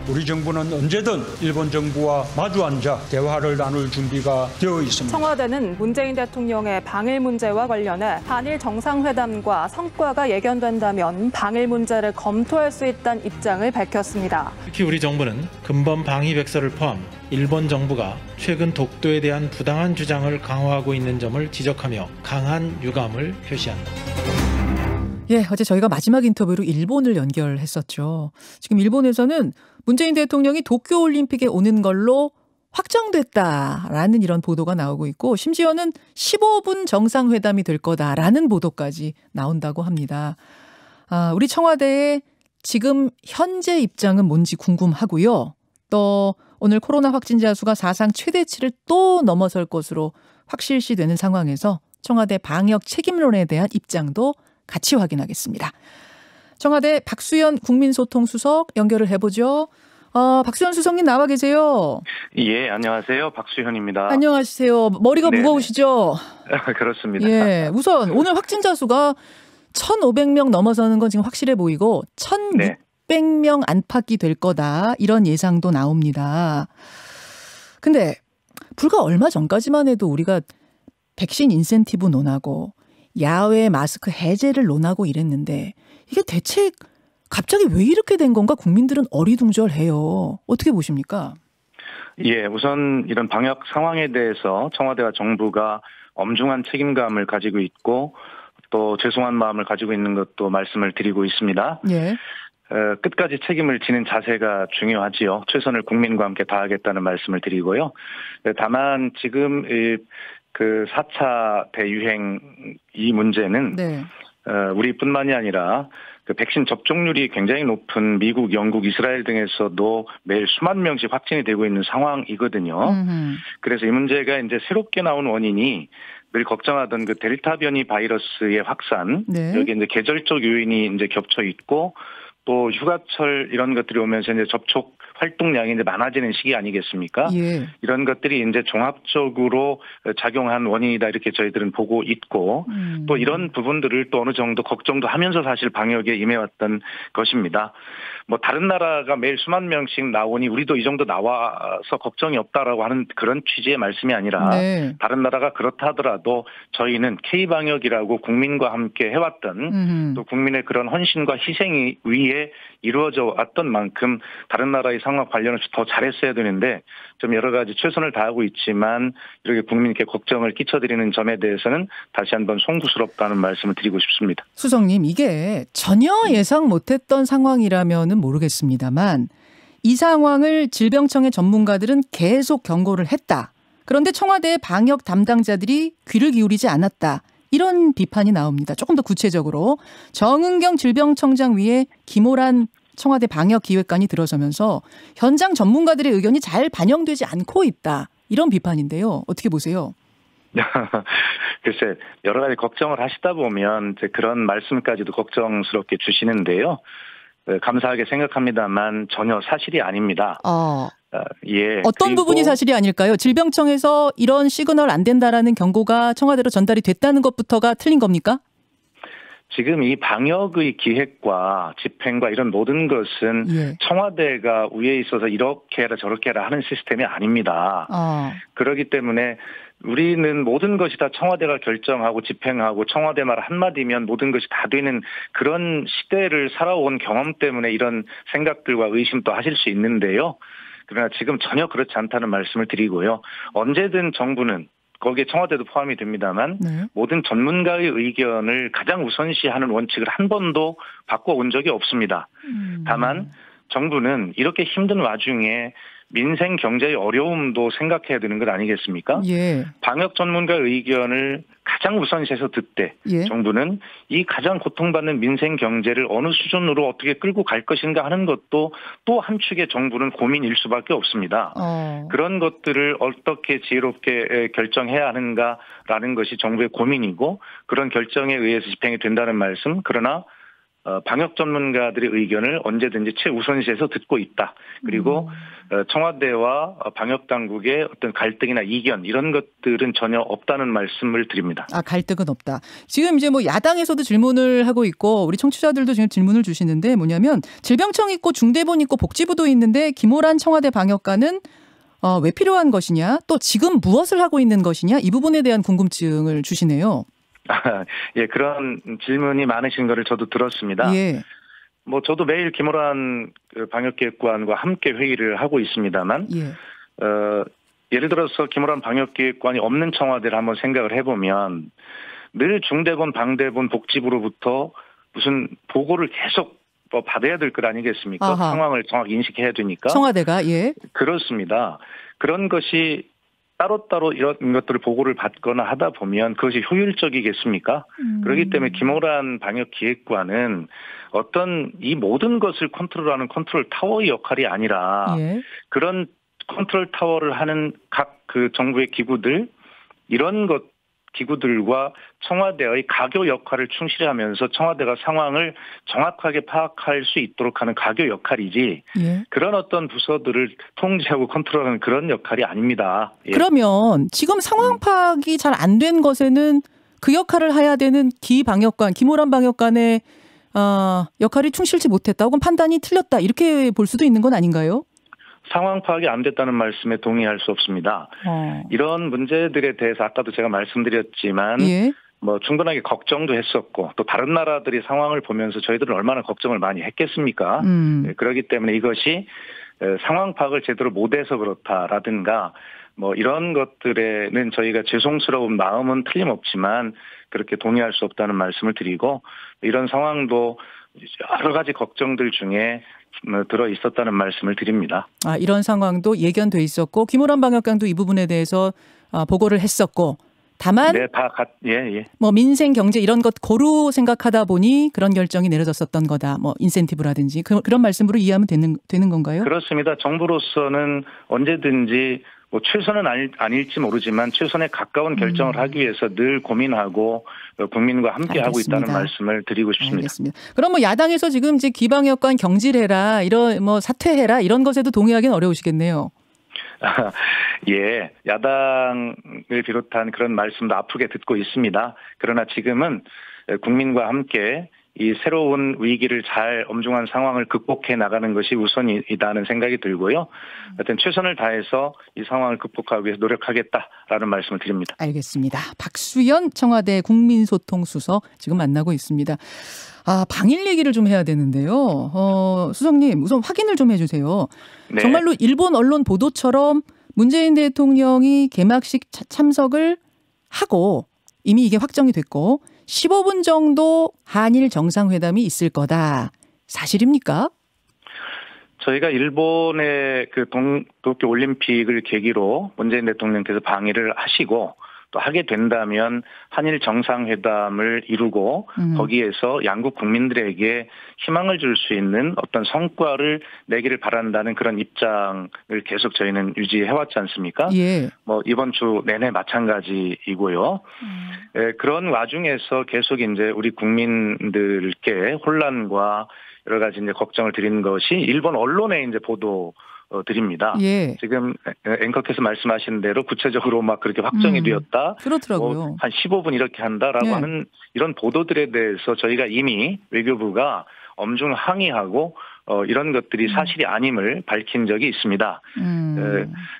우리 정부는 언제든 일본 정부와 마주 앉아 대화를 나눌 준비가 되어 있습니다. 청와대는 문재인 대통령의 방일 문제와 관련해 한일 정상회담과 성과가 예견된다면 방일 문제를 검토할 수 있다는 입장을 밝혔습니다. 특히 우리 정부는 근본 방위백서를 포함 일본 정부가 최근 독도에 대한 부당한 주장을 강화하고 있는 점을 지적하며 강한 유감을 표시한다. 예, 어제 저희가 마지막 인터뷰로 일본을 연결했었죠. 지금 일본에서는 문재인 대통령이 도쿄올림픽에 오는 걸로 확정됐다라는 이런 보도가 나오고 있고 심지어는 15분 정상회담이 될 거다라는 보도까지 나온다고 합니다. 우리 청와대의 지금 현재 입장은 뭔지 궁금하고요. 또 오늘 코로나 확진자 수가 사상 최대치를 또 넘어설 것으로 확실시되는 상황에서 청와대 방역 책임론에 대한 입장도 같이 확인하겠습니다. 청와대 박수현 국민소통수석 연결을 해보죠. 박수현 수석님 나와 계세요. 예, 안녕하세요. 박수현입니다. 안녕하세요. 머리가 네네. 무거우시죠? 그렇습니다. 예, 우선 오늘 확진자 수가 1,500명 넘어서는 건 지금 확실해 보이고 1,600명 안팎이 될 거다 이런 예상도 나옵니다. 근데 불과 얼마 전까지만 해도 우리가 백신 인센티브 논하고 야외 마스크 해제를 논하고 이랬는데 이게 대체 갑자기 왜 이렇게 된 건가 국민들은 어리둥절해요. 어떻게 보십니까? 예, 우선 이런 방역 상황에 대해서 청와대와 정부가 엄중한 책임감을 가지고 있고 또 죄송한 마음을 가지고 있는 것도 말씀을 드리고 있습니다. 예. 끝까지 책임을 지는 자세가 중요하지요. 최선을 국민과 함께 다하겠다는 말씀을 드리고요. 다만 지금 그 4차 대유행 이 문제는 네. 우리뿐만이 아니라 그 백신 접종률이 굉장히 높은 미국, 영국, 이스라엘 등에서도 매일 수만 명씩 확진이 되고 있는 상황이거든요. 그래서 이 문제가 이제 새롭게 나온 원인이 늘 걱정하던 그 델타 변이 바이러스의 확산, 네. 여기 이제 계절적 요인이 이제 겹쳐 있고 또 휴가철 이런 것들이 오면서 이제 접촉 활동량이 이제 많아지는 시기 아니겠습니까? 예. 이런 것들이 이제 종합적으로 작용한 원인이다 이렇게 저희들은 보고 있고 또 이런 부분들을 또 어느 정도 걱정도 하면서 사실 방역에 임해왔던 것입니다. 뭐 다른 나라가 매일 수만 명씩 나오니 우리도 이 정도 나와서 걱정이 없다라고 하는 그런 취지의 말씀이 아니라 네. 다른 나라가 그렇다 하더라도 저희는 K방역이라고 국민과 함께 해왔던 또 국민의 그런 헌신과 희생이 위에 이루어져 왔던 만큼 다른 나라의 상황 관련해서 더 잘했어야 되는데 좀 여러 가지 최선을 다하고 있지만 이렇게 국민께 걱정을 끼쳐드리는 점에 대해서는 다시 한번 송구스럽다는 말씀을 드리고 싶습니다. 수석님, 이게 전혀 예상 못했던 상황이라면은 모르겠습니다만 이 상황을 질병청의 전문가들은 계속 경고를 했다. 그런데 청와대의 방역 담당자들이 귀를 기울이지 않았다. 이런 비판이 나옵니다. 조금 더 구체적으로 정은경 질병청장 위에 김오란 청와대 방역기획관이 들어서면서 현장 전문가들의 의견이 잘 반영되지 않고 있다. 이런 비판인데요. 어떻게 보세요? 글쎄 여러 가지 걱정을 하시다 보면 이제 그런 말씀까지도 걱정스럽게 주시는데요. 감사하게 생각합니다만 전혀 사실이 아닙니다. 예. 어떤 부분이 사실이 아닐까요? 질병청에서 이런 시그널 안 된다라는 경고가 청와대로 전달이 됐다는 것부터가 틀린 겁니까? 지금 이 방역의 기획과 집행과 이런 모든 것은 예. 청와대가 위에 있어서 이렇게 해라 저렇게 해라 하는 시스템이 아닙니다. 그렇기 때문에 우리는 모든 것이 다 청와대가 결정하고 집행하고 청와대 말 한마디면 모든 것이 다 되는 그런 시대를 살아온 경험 때문에 이런 생각들과 의심도 하실 수 있는데요. 그러나 지금 전혀 그렇지 않다는 말씀을 드리고요. 언제든 정부는 거기에 청와대도 포함이 됩니다만 모든 전문가의 의견을 가장 우선시하는 원칙을 한 번도 바꿔온 적이 없습니다. 다만 정부는 이렇게 힘든 와중에 민생 경제의 어려움도 생각해야 되는 것 아니겠습니까? 예. 방역 전문가의 의견을 가장 우선시해서 듣되 예. 정부는 이 가장 고통받는 민생 경제를 어느 수준으로 어떻게 끌고 갈 것인가 하는 것도 또 한 축의 정부는 고민일 수밖에 없습니다. 그런 것들을 어떻게 지혜롭게 결정해야 하는가라는 것이 정부의 고민이고 그런 결정에 의해서 집행이 된다는 말씀. 그러나 방역 전문가들의 의견을 언제든지 최우선시해서 듣고 있다. 그리고 청와대와 방역 당국의 어떤 갈등이나 이견 이런 것들은 전혀 없다는 말씀을 드립니다. 아, 갈등은 없다. 지금 이제 뭐 야당에서도 질문을 하고 있고 우리 청취자들도 지금 질문을 주시는데 뭐냐면 질병청 있고 중대본 있고 복지부도 있는데 김호란 청와대 방역관은 왜 필요한 것이냐? 또 지금 무엇을 하고 있는 것이냐? 이 부분에 대한 궁금증을 주시네요. 예, 그런 질문이 많으신 거를 저도 들었습니다. 예. 뭐 저도 매일 김호란 방역기획관과 함께 회의를 하고 있습니다만, 예. 예를 들어서 김호란 방역기획관이 없는 청와대를 한번 생각을 해보면 늘 중대본, 방대본, 복지부로부터 무슨 보고를 계속 받아야 될 것 아니겠습니까? 아하. 상황을 정확히 인식해야 되니까. 청와대가 예. 그렇습니다. 그런 것이 따로따로 이런 것들을 보고를 받거나 하다 보면 그것이 효율적이겠습니까? 그렇기 때문에 김호란 방역기획관은 어떤 이 모든 것을 컨트롤하는 컨트롤 타워의 역할이 아니라 예. 그런 컨트롤 타워를 하는 각 그 정부의 기구들 이런 것 기구들과 청와대의 가교 역할을 충실히 하면서 청와대가 상황을 정확하게 파악할 수 있도록 하는 가교 역할이지 예. 그런 어떤 부서들을 통제하고 컨트롤하는 그런 역할이 아닙니다. 예. 그러면 지금 상황 파악이 잘 안 된 것에는 그 역할을 해야 되는 기방역관, 김호란 방역관의 역할이 충실치 못했다 혹은 판단이 틀렸다 이렇게 볼 수도 있는 건 아닌가요? 상황 파악이 안 됐다는 말씀에 동의할 수 없습니다. 이런 문제들에 대해서 아까도 제가 말씀드렸지만 예. 뭐 충분하게 걱정도 했었고 또 다른 나라들이 상황을 보면서 저희들은 얼마나 걱정을 많이 했겠습니까? 그렇기 때문에 이것이 상황 파악을 제대로 못해서 그렇다라든가 뭐 이런 것들에는 저희가 죄송스러운 마음은 틀림없지만 그렇게 동의할 수 없다는 말씀을 드리고 이런 상황도 여러 가지 걱정들 중에 들어 있었다는 말씀을 드립니다. 아, 이런 상황도 예견돼 있었고 김호란 방역관도 이 부분에 대해서 보고를 했었고 다만 네, 예. 뭐 민생 경제 이런 것 고루 생각하다 보니 그런 결정이 내려졌었던 거다. 뭐 인센티브라든지 그런 말씀으로 이해하면 되는 건가요? 그렇습니다. 정부로서는 언제든지 뭐 최선은 아닐지 모르지만 최선에 가까운 결정을 하기 위해서 늘 고민하고 국민과 함께 하고 있다는 말씀을 드리고 싶습니다. 알겠습니다. 그럼 뭐 야당에서 지금 이제 기방역관 경질해라 이런 뭐 사퇴해라 이런 것에도 동의하기는 어려우시겠네요. 예, 야당을 비롯한 그런 말씀도 아프게 듣고 있습니다. 그러나 지금은 국민과 함께 이 새로운 위기를 잘 엄중한 상황을 극복해 나가는 것이 우선이다는 생각이 들고요. 하여튼 최선을 다해서 이 상황을 극복하기 위해서 노력하겠다라는 말씀을 드립니다. 알겠습니다. 박수현 청와대 국민소통수석 지금 만나고 있습니다. 방일 얘기를 좀 해야 되는데요. 수석님 우선 확인을 좀 해주세요. 네. 정말로 일본 언론 보도처럼 문재인 대통령이 개막식 참석을 하고 이미 이게 확정이 됐고 15분 정도 한일 정상회담이 있을 거다. 사실입니까? 저희가 일본의 그 도쿄 올림픽을 계기로 문재인 대통령께서 방일을 하시고 또 하게 된다면 한일 정상회담을 이루고 거기에서 양국 국민들에게 희망을 줄 수 있는 어떤 성과를 내기를 바란다는 그런 입장을 계속 저희는 유지해왔지 않습니까? 예. 뭐 이번 주 내내 마찬가지이고요. 그런 와중에서 계속 이제 우리 국민들께 혼란과 여러 가지 이제 걱정을 드리는 것이 일본 언론에 이제 보도드립니다. 예. 지금 앵커께서 말씀하신 대로 구체적으로 막 그렇게 확정이 되었다. 그렇더라고요. 한 15분 이렇게 한다라고 하는 이런 보도들에 대해서 저희가 이미 외교부가 엄중 항의하고 이런 것들이 사실이 아님을 밝힌 적이 있습니다.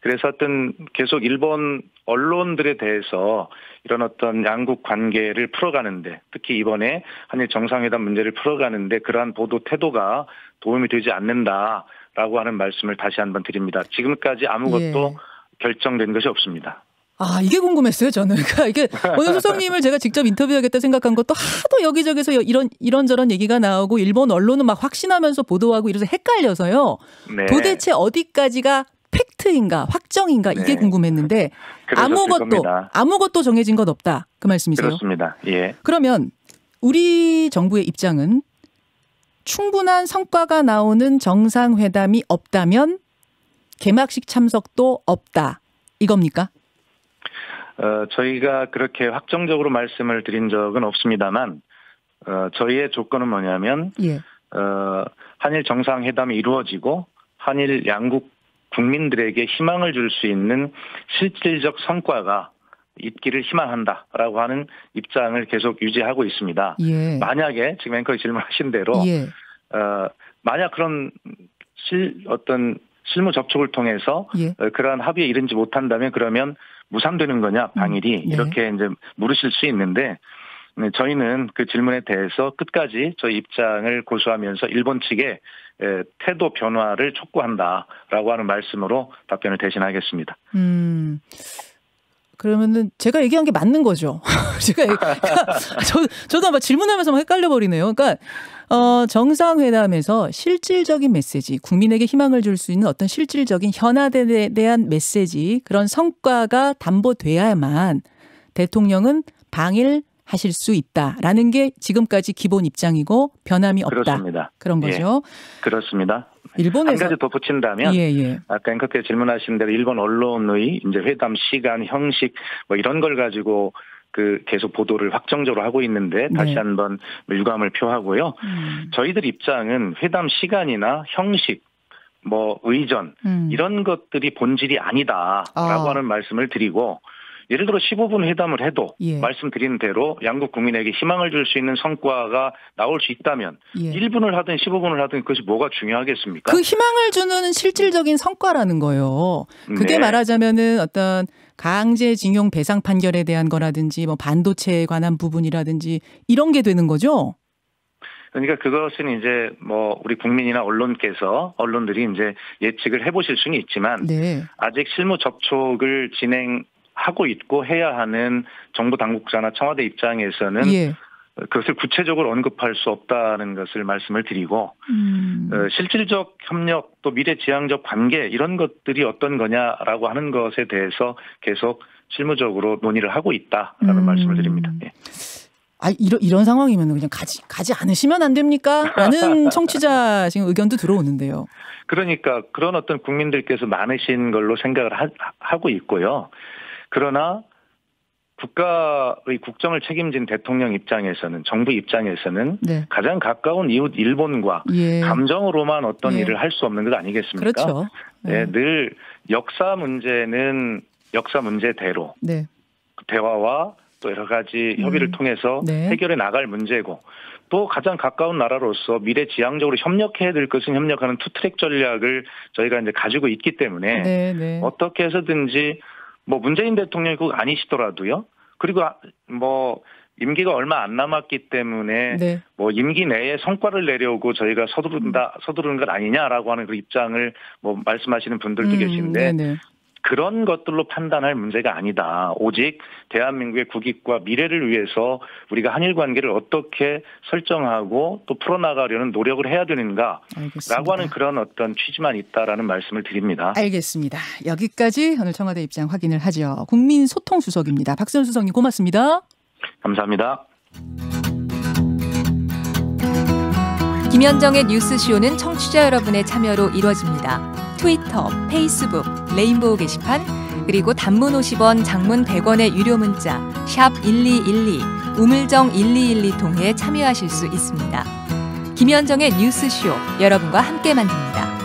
그래서 어떤 계속 일본 언론들에 대해서 이런 어떤 양국 관계를 풀어가는데 특히 이번에 한일 정상회담 문제를 풀어가는데 그러한 보도 태도가 도움이 되지 않는다라고 하는 말씀을 다시 한번 드립니다. 지금까지 아무것도 결정된 것이 없습니다. 이게 궁금했어요, 저는. 그러니까 이게 오늘 수석님을 제가 직접 인터뷰하겠다 생각한 것도 하도 여기저기서 이런저런 얘기가 나오고 일본 언론은 막 확신하면서 보도하고 이래서 헷갈려서요. 네. 도대체 어디까지가 팩트인가 확정인가 이게 궁금했는데 아무것도 정해진 것 없다. 그 말씀이세요? 그렇습니다. 예. 그러면 우리 정부의 입장은 충분한 성과가 나오는 정상회담이 없다면 개막식 참석도 없다. 이겁니까? 저희가 그렇게 확정적으로 말씀을 드린 적은 없습니다만 저희의 조건은 뭐냐면 예. 한일 정상회담이 이루어지고 한일 양국 국민들에게 희망을 줄 수 있는 실질적 성과가 있기를 희망한다라고 하는 입장을 계속 유지하고 있습니다. 예. 만약에 지금 앵커가 질문하신 대로 예. 만약 그런 어떤 실무 접촉을 통해서 예. 그러한 합의에 이르지 못한다면 그러면 무산되는 거냐 방일이 네. 이렇게 이제 물으실 수 있는데 저희는 그 질문에 대해서 끝까지 저희 입장을 고수하면서 일본 측에 태도 변화를 촉구한다라고 하는 말씀으로 답변을 대신하겠습니다. 그러면은 제가 얘기한 게 맞는 거죠. 저도 아마 질문하면서 막 헷갈려 버리네요. 그러니까 정상회담에서 실질적인 메시지, 국민에게 희망을 줄 수 있는 어떤 실질적인 현안에 대한 메시지, 그런 성과가 담보돼야만 대통령은 방일하실 수 있다라는 게 지금까지 기본 입장이고 변함이 없다. 그렇습니다. 그런 거죠. 예, 그렇습니다. 일본에서 한 가지 덧붙인다면 아까 앵커께서 질문하신 대로 일본 언론의 이제 회담 시간, 형식 뭐 이런 걸 가지고 계속 보도를 확정적으로 하고 있는데 다시 한번 유감을 표하고요. 저희들 입장은 회담 시간이나 형식, 뭐 의전 이런 것들이 본질이 아니다라고 하는 말씀을 드리고 예를 들어 15분 회담을 해도 말씀드린 대로 양국 국민에게 희망을 줄 수 있는 성과가 나올 수 있다면 1분을 하든 15분을 하든 그것이 뭐가 중요하겠습니까? 그 희망을 주는 실질적인 성과라는 거예요. 그게 말하자면은 어떤 강제징용 배상 판결에 대한 거라든지 뭐 반도체에 관한 부분이라든지 이런 게 되는 거죠. 그러니까 그것은 이제 뭐 우리 국민이나 언론들이 이제 예측을 해보실 수는 있지만 아직 실무 접촉을 진행하고 있고 해야 하는 정부 당국자나 청와대 입장에서는 그것을 구체적으로 언급할 수 없다는 것을 말씀을 드리고 실질적 협력 또 미래지향적 관계 이런 것들이 어떤 거냐라고 하는 것에 대해서 계속 실무적으로 논의를 하고 있다라는 말씀을 드립니다. 예. 이런 상황이면 그냥 가지 않으시면 안 됩니까? 라는 청취자 지금 의견도 들어오는데요. 그러니까 그런 어떤 국민들께서 많으신 걸로 생각을 하고 있고요. 그러나 국가의 국정을 책임진 대통령 입장에서는 정부 입장에서는 가장 가까운 이웃 일본과 감정으로만 어떤 일을 할 수 없는 것 아니겠습니까? 그렇죠. 늘 역사 문제는 역사 문제대로 대화와 또 여러 가지 협의를 통해서 해결해 나갈 문제고 또 가장 가까운 나라로서 미래지향적으로 협력해야 될 것은 협력하는 투트랙 전략을 저희가 이제 가지고 있기 때문에 어떻게 해서든지 뭐 문재인 대통령이 꼭 아니시더라도요. 그리고 뭐 임기가 얼마 안 남았기 때문에 뭐 임기 내에 성과를 내려고 저희가 서두르는 것 아니냐라고 하는 그 입장을 뭐 말씀하시는 분들도 계신데 그런 것들로 판단할 문제가 아니다. 오직 대한민국의 국익과 미래를 위해서 우리가 한일 관계를 어떻게 설정하고 또 풀어나가려는 노력을 해야 되는가라고 하는 그런 어떤 취지만 있다라는 말씀을 드립니다. 알겠습니다. 여기까지 오늘 청와대 입장 확인을 하죠. 국민소통수석입니다. 박수현 수석님 고맙습니다. 감사합니다. 김현정의 뉴스쇼는 청취자 여러분의 참여로 이루어집니다. 트위터, 페이스북, 레인보우 게시판, 그리고 단문 50원, 장문 100원의 유료 문자 샵 1212, 우물정 1212 통해 참여하실 수 있습니다. 김현정의 뉴스쇼, 여러분과 함께 만듭니다.